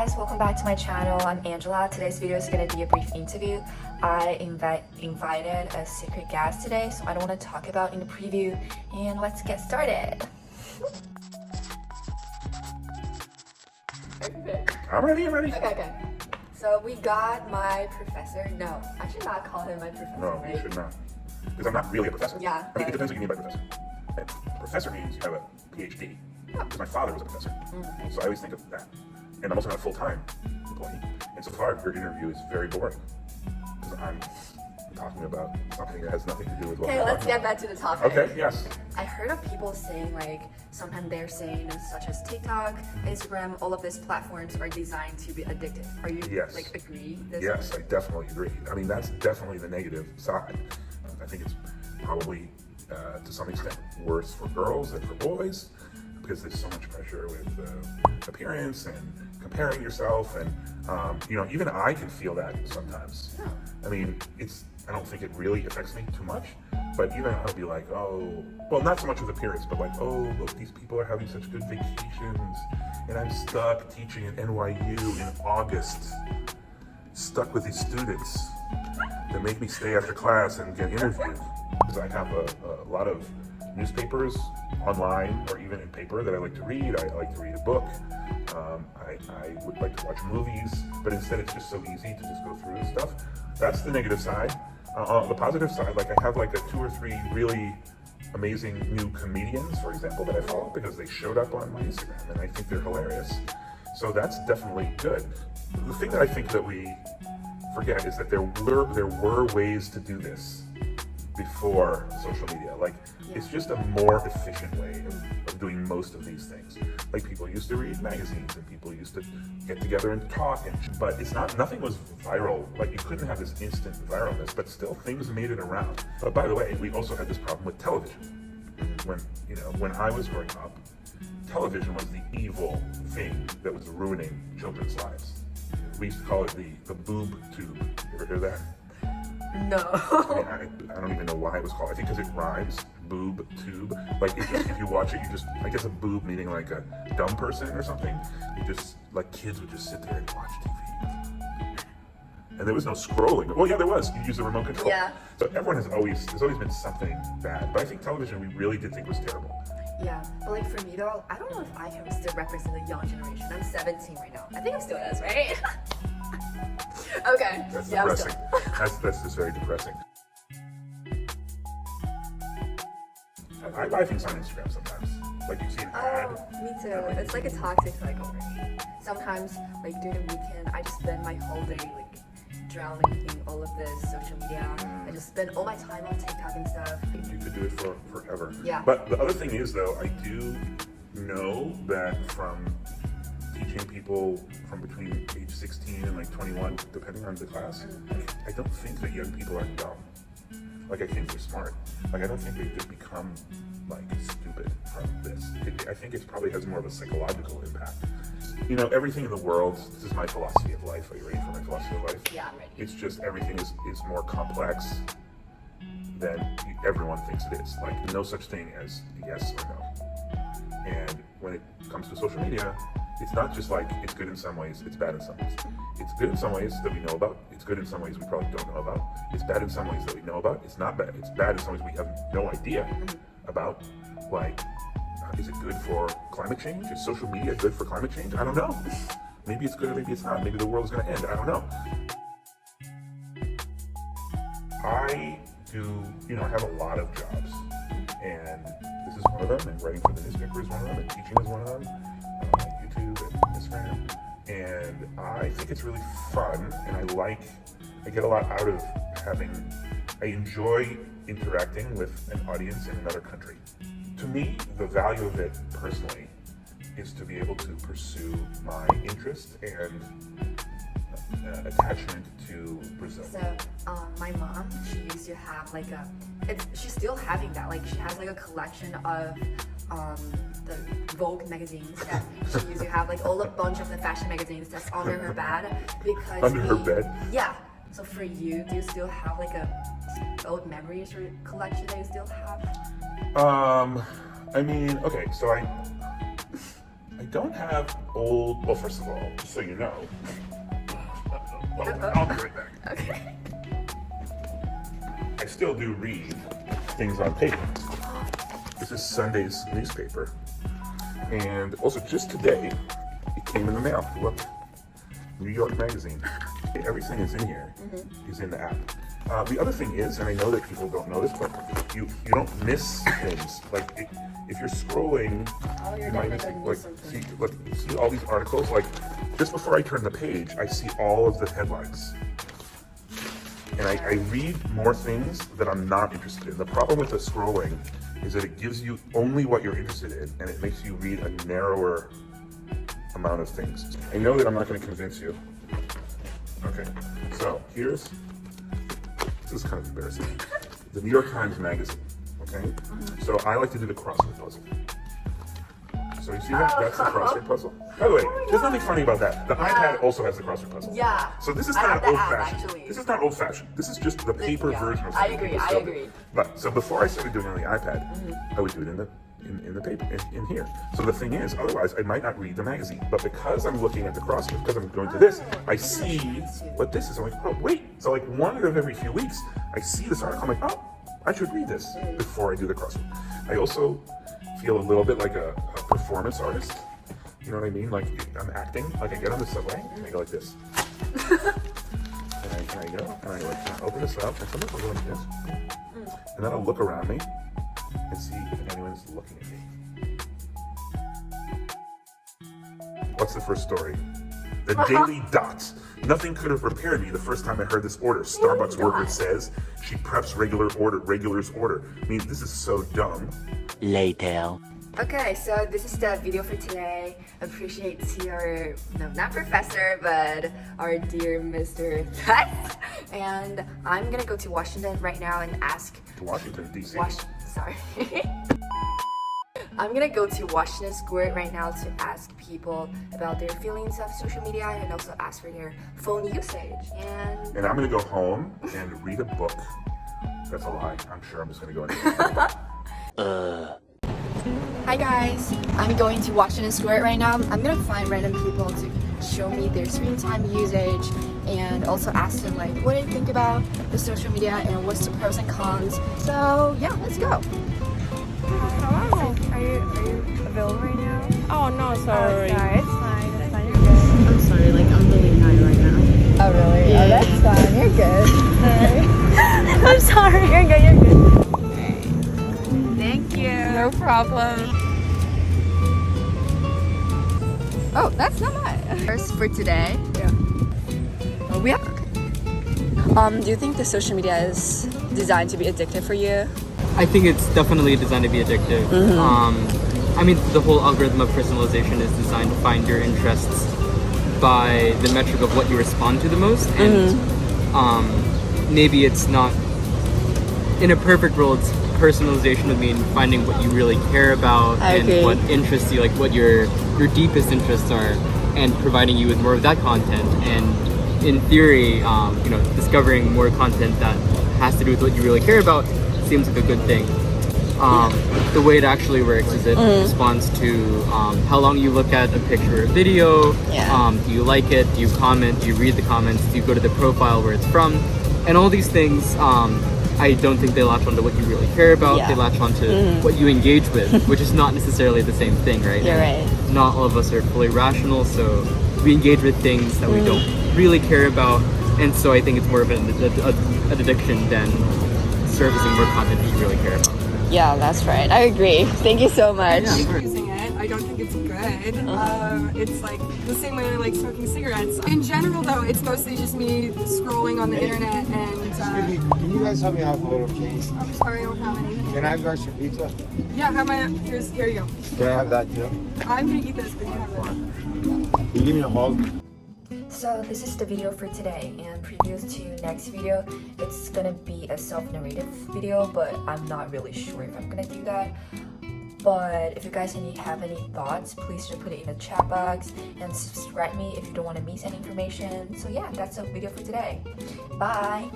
guys, welcome back to my channel. I'm Angela. Today's video is going to be a brief interview. I invited a secret guest today, so I don't want to talk about in the preview, and let's get started. Are you ready? I'm ready. Okay. So we got my professor. No, I should not call him my professor. No, right? you should not. Because I'm not really a professor. Yeah, I mean, it but- depends what you mean by professor. And professor means you have a PhD. Because my father was a professor. So I always think of that. And I'm also not a full-time employee. And so far, your interview is very boring. Because I'm talking about something that has nothing to do with what Okay, we're let's talking get about. back to the topic. Okay, yes. I heard of people saying sometimes they're saying such as TikTok, Instagram, all of these platforms are designed to be addictive. Are you Yes. agree? This? Yes, I definitely agree. I mean, that's definitely the negative side. I think it's probably, to some extent, worse for girls than for boys because there's so much pressure with appearance and comparing yourself. And, even I can feel that sometimes. Yeah. I mean, I don't think it really affects me too much, but even I'll be like, not so much with appearance, but like, look, these people are having such good vacations, and I'm stuck teaching at NYU in August, stuck with these students that make me stay after class and get interviewed, because I have a lot of newspapers online or even in paper that I like to read. I like to read a book. I would like to watch movies, but instead it's just so easy to just go through stuff. That's the negative side. On the positive side, I have a 2 or 3 really amazing new comedians, for example, that I follow because they showed up on my Instagram and I think they're hilarious. So that's definitely good. The thing that I think that we forget is that there were ways to do this before social media. It's just a more efficient way of doing most of these things. People used to read magazines and people used to get together and talk, but nothing was viral. You couldn't have this instant viralness, but still things made it around. But by the way, we also had this problem with television. When I was growing up, television was the evil thing that was ruining children's lives. We used to call it the boob tube. You ever hear that? No. I don't even know why it was called. I think because it rhymes, boob, tube. If you watch it, I guess a boob meaning a dumb person or something. Kids would just sit there and watch TV. And there was no scrolling. Well, yeah, there was. You use the remote control. Yeah. So there's always been something bad. But I think television we really did think was terrible. Yeah, but for me though, I don't know if I can still represent the young generation. I'm 17 right now. I think I'm still is, right? Okay. That's yeah, depressing. That's just very depressing. I buy things on Instagram sometimes. You see an ad. Me too. It's like a toxic cycle for me. Sometimes, during the weekend, I just spend my whole day drowning in all of this social media. I just spend all my time on TikTok and stuff. You could do it for forever. Yeah. But the other thing is, though, I do know that from teaching people from between age 16 and 21, depending on the class, I don't think that young people are dumb. I think they're smart. I don't think they just become stupid from this. I think it probably has more of a psychological impact. Everything in the world, this is my philosophy of life. Are you ready for my philosophy of life? Yeah, I'm ready. It's just everything is more complex than everyone thinks it is. No such thing as yes or no. And when it comes to social media, it's not just it's good in some ways, it's bad in some ways. It's good in some ways that we know about. It's good in some ways we probably don't know about. It's bad in some ways that we know about. It's not bad. It's bad in some ways we have no idea about. Is it good for climate change? Is social media good for climate change? I don't know. Maybe it's good or maybe it's not. Maybe the world's going to end. I don't know. I have a lot of jobs. And this is one of them. And writing for the newspaper is one of them. And teaching is one of them. YouTube and Instagram. And I think it's really fun. And I get a lot out of I enjoy interacting with an audience in another country. To me, the value of it personally is to be able to pursue my interest and attachment to Brazil. So, my mom, she used to have she's still having that. She has a collection of the Vogue magazines that she used to have, all a bunch of the fashion magazines that's under her bed because Under her bed? Yeah. So for you, do you still have a old memories or collection that you still have? Okay, so I I don't have old. Well, first of all, just so you know, I'll be right back. Okay. I still do read things on paper. This is Sunday's newspaper, and also just today, it came in the mail. Look, New York Magazine. Everything is in here. Is in the app. The other thing is, and I know that people don't notice, but you don't miss things. Like if you're scrolling, you might miss see all these articles. Like just before I turn the page, I see all of the headlines, and I read more things that I'm not interested in. The problem with the scrolling is that it gives you only what you're interested in, and it makes you read a narrower amount of things. I know that I'm not going to convince you. Okay, so this is kind of embarrassing. The New York Times Magazine, okay? So I like to do the crossword puzzle. So you see that? That's the crossword puzzle. By the way, there's nothing funny about that. The iPad also has the crossword puzzle. Yeah. So this is I not have the app, old-fashioned. actually. This is not old-fashioned. This is just the paper version of I something. agree, people I still do. agree. But so before I started doing it on the iPad, I would do it in the paper, in here. So the thing is, otherwise I might not read the magazine. But because I'm looking at the crossword, because I'm going to this, I see what this is. I'm like, oh wait. So like one out of every few weeks, I see this article. I'm like, oh, I should read this before I do the crossword. I also feel a little bit like a performance artist. You know what I mean? Like I'm acting. Like I get on the subway and I go like this. and I go and I like open this up and sometimes I'll go like this. And then I'll look around me and see if anyone's looking at me. What's the first story? The Daily Dot. Nothing could have prepared me the first time I heard this order. Starbucks worker says she preps regular's order. I mean, this is so dumb. Later. Okay, so this is the video for today. Appreciate your, no, not professor, but our dear Mr. Beth. And I'm gonna go to Washington right now and ask. To Washington, D.C. Sorry. I'm gonna go to Washington Square right now to ask people about their feelings of social media and also ask for their phone usage. And I'm gonna go home and read a book. That's a lie. I'm sure I'm just gonna go and Hi guys, I'm going to Washington Square right now. I'm gonna find random people to show me their screen time usage and also ask them like what do they think about the social media and what's the pros and cons. So yeah, let's go. Hello. Are you available right now? Oh no, sorry. Oh, sorry. It's fine. It's fine. You're good. I'm sorry, like I'm really tired right now. Oh really? Yeah. Oh, that's fine. You're good. Alright. I'm sorry. You're good. You're good. Thank you. No problem. Oh, that's not mine. First for today. Yeah. Oh, we have. Okay. Do you think the social media is designed to be addictive for you? I think it's definitely designed to be addictive. I mean, the whole algorithm of personalization is designed to find your interests by the metric of what you respond to the most. And maybe it's not, in a perfect world, personalization would mean finding what you really care about and what interests you, like what your deepest interests are, and providing you with more of that content. And in theory, discovering more content that has to do with what you really care about seems like a good thing. The way it actually works is it responds to how long you look at a picture or video. Do you like it? Do you comment? Do you read the comments? Do you go to the profile where it's from? And all these things, I don't think they latch onto what you really care about. They latch onto what you engage with, which is not necessarily the same thing, right? You're right. Not all of us are fully rational, so we engage with things that we don't really care about. And so I think it's more of an addiction than servicing more content that you really care about. Yeah, that's right. I agree. Thank you so much. I keep using it. I don't think it's good. It's like the same way I like smoking cigarettes. In general, though, it's mostly just me scrolling on the internet and. Excuse me, can you guys help me out with a little change? I'm sorry, I don't have any. Can I have extra pizza? Yeah, have my. Here you go. Can I have that too? I'm gonna eat this, but you have it. Can you give me a hug? So this is the video for today, and previous to next video, it's gonna be a self-narrative video, but I'm not really sure if I'm gonna do that. But if you guys have any thoughts, please just put it in the chat box and subscribe me if you don't want to miss any information. So yeah, that's the video for today. Bye!